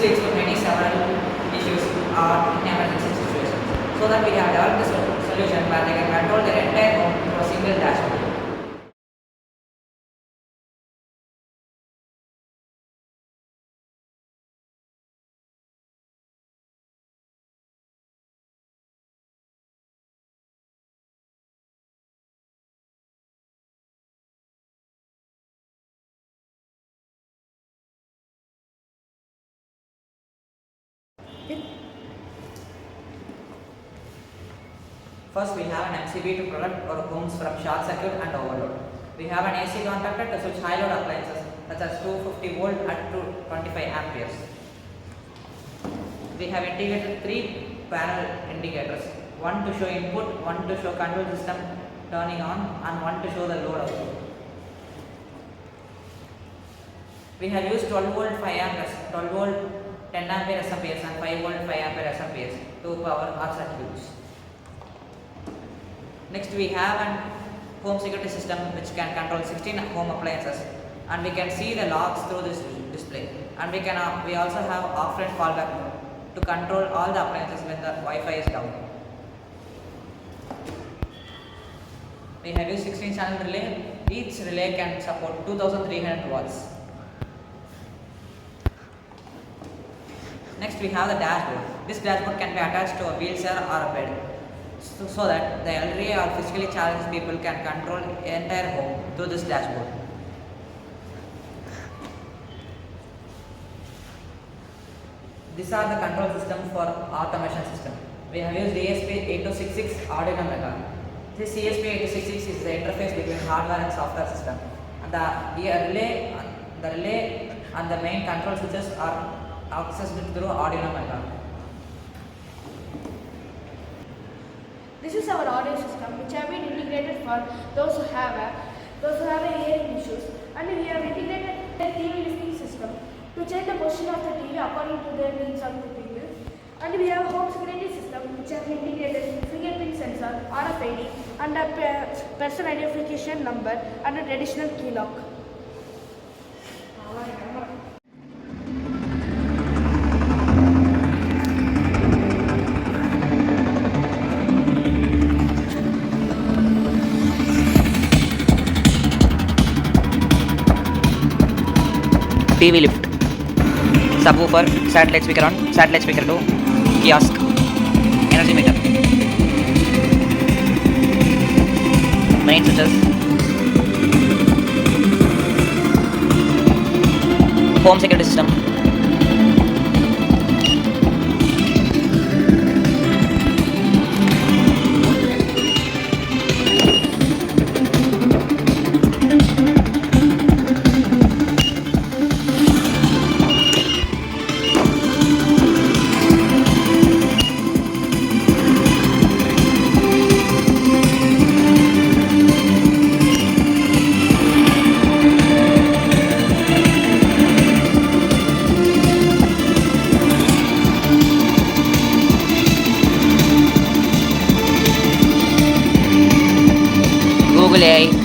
leads to many several issues or in emergency situations. So that we have developed a solution where they can control their entire home through a single dashboard. First, we have an MCB to protect our homes from short circuit and overload. We have an AC contactor to switch high load appliances such as 250 volt at 25 amperes. We have integrated 3 panel indicators, one to show input, one to show control system turning on, and one to show the load output. We have used 12 volt 5 amperes, 12 volt 10 ampere SMPS and 5 volt 5 ampere SMPS to power our circuits. Next, we have an home security system which can control 16 home appliances, and we can see the logs through this display. And we also have offline fallback mode to control all the appliances when the Wi-Fi is down. We have used 16 channel relay. Each relay can support 2300 watts. Next, we have the dashboard. This dashboard can be attached to a wheelchair or a bed, so that the elderly or physically challenged people can control the entire home through this dashboard. These are the control system for automation system. We have used ESP8266 Arduino Mega. This ESP8266 is the interface between hardware and software system. And the relay and the main control switches are accessed through Arduino Mega. This is our audio system, which have been integrated for those who have hearing issues, and we have integrated a TV listening system to change the position of the TV according to the needs of the people. And we have a home security system, which have integrated fingerprint sensor, RFID, and a person identification number and a traditional key lock. TV lift, subwoofer, satellite speaker on, satellite speaker 2, kiosk, energy meter, main switches, home security system, Google AI,